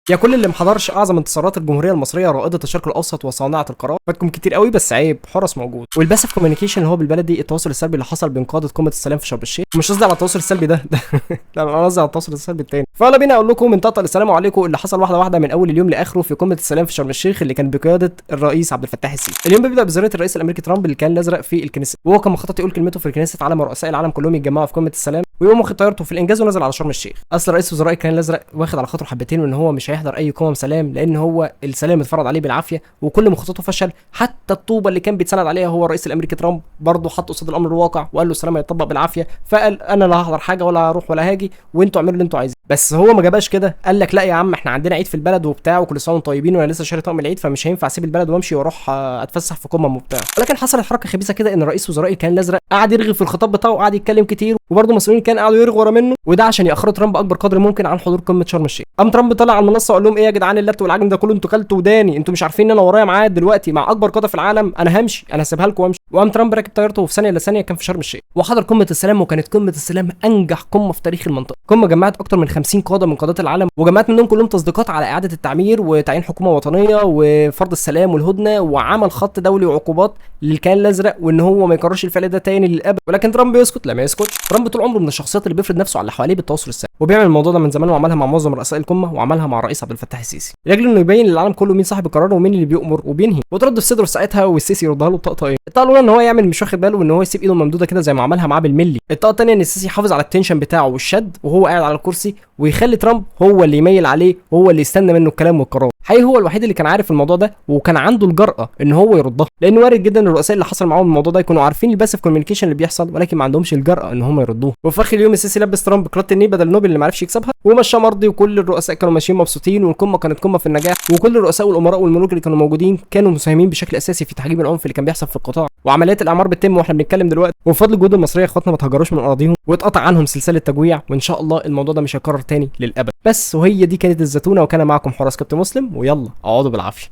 يا كل اللي محضرش اعظم انتصارات الجمهوريه المصريه رائده الشرق الاوسط وصانعه القرار، فاتكم كتير قوي بس عيب، حرس موجود. والباسف كوميونيكيشن اللي هو بالبلدي التواصل السلبي اللي حصل بين قاده قمه السلام في شرم الشيخ. مش قصدي على التواصل السلبي ده لا انا قصدي على التواصل السلبي التاني. فيلا بينا اقول لكم من طقطق السلام عليكم اللي حصل واحده واحده من اول اليوم لاخره في قمه السلام في شرم الشيخ اللي كان بقياده الرئيس عبد الفتاح السيسي. اليوم بيبدا بزياره الرئيس الامريكي ترامب اللي كان الازرق في الكنيسه، وهو كان مخطط يقول كلمته في الكنيسه على ما رؤساء العالم كلهم يتجمعوا في قمه السلام، ويقوم واخد طيارته في الانجاز ونزل على شرم الشيخ. اصل رئيس وزراء الكيان الازرق واخد على خاطره حبتين وان هو مش هيحضر اي قمم سلام، لان هو السلام اتفرض عليه بالعافيه وكل مخططه فشل. حتى الطوبه اللي كان بيتسند عليها هو الرئيس الامريكي ترامب برضه حط قصاد الامر الواقع وقال له السلام هيطبق بالعافيه، فقال انا لا هحضر حاجه ولا هروح ولا هاجي وانتوا اعملوا اللي انتوا عايزينه. بس هو ما جابهاش كده، قال لك لا يا عم احنا عندنا عيد في البلد وبتاع وكل سنه وانتم طيبين وانا لسه شاري طقم العيد، فمش هينفع اسيب البلد وامشي واروح اتفسح في قمم وبتاع. ولكن حصلت حركه خبيثه كده ان رئيس وزراء الكيان الازرق قعد يرغي في الخطاب بتاعه وقعد يتكلم كتير، وبرضه مسؤولين كان قعدوا يرغوا ورا منه، وده عشان ياخروا ترامب اكبر قدر ممكن عن حضور قمه شرم الشيخ. قام ترامب طلع على المنصه وقال لهم ايه يا جدعان اللت والعجن ده كله، انتوا كلتوا وداني، انتوا مش عارفين ان انا ورايا ميعاد دلوقتي مع اكبر قاده في العالم، انا همشي، انا هسيبها لكم وامشي. وقام ترامب راكب طيارته وفي ثانيه الا ثانيه كان في شرم الشيخ وحضر قمه السلام، وكانت قمه السلام انجح قمه في تاريخ المنطقه. قمه جمعت اكتر من 50 قاده من قادات العالم، وجمعت منهم كلهم تصديقات على اعاده التعمير وتعيين حكومه وطنيه وفرض السلام والهدنه وعمل خط دولي وعقوبات للكيان الازرق وان هو ما يكررش الفعل ده تاني للابد. ولكن ترامب يسكت؟ لا ما يسكتش. ترامب طول عمره من الشخصيات اللي بيفرض نفسه على اللي حواليه بالتواصل السلبي، وبيعمل الموضوع ده من زمان وعملها مع معظم رؤساء القمه وعملها مع الرئيس عبد الفتاح السيسي لاجل انه يبين للعالم كله مين صاحب القرار ومين اللي بيؤمر وبينهي. وترد في صدره ساعتها والسيسي يردها له بطاقه ايه؟ الطاقه الاولى ان هو يعمل مش واخد باله وان هو يسيب ايده ممدوده كده زي ما عملها معاه بالملي. الطاقه الثانيه ان السيسي يحافظ على التنشن بتاعه والشد وهو قاعد على الكرسي، ويخلي ترامب هو اللي يميل عليه وهو اللي يستنى منه الكلام والقرار. حقيقي هو الوحيد اللي كان عارف الموضوع ده وكان عنده الجرأة ان هو يردها، لان وارد جدا الرؤساء اللي حصل معاهم الموضوع ده يكونوا عارفين الباسف كوميونيكيشن اللي بيحصل ولكن ما عندهمش الجرأة ان هم يردوه. وفي اخر اليوم السيسي لبس ترامب كرات النيل بدل نوبل اللي ما عرفش يكسبها ومشى مرضي، وكل الرؤساء كانوا ماشيين مبسوطين، والقمه كانت قمه في النجاح، وكل الرؤساء والامراء والملوك اللي كانوا موجودين كانوا مساهمين بشكل اساسي في تحجيم العنف اللي كان بيحصل في القطاع، وعمليات الاعمار بتتم واحنا بنتكلم دلوقتي. وبفضل الجهود المصريه اخواتنا ما تهجروش من اراضيهم واتقطع عنهم سلسله تجويع، وان شاء الله الموضوع ده مش هيكرر تاني للابد. بس وهي دي كانت الزتونه، وكان معكم حراس كابتن مسلم، ويلا اقعدوا بالعافيه.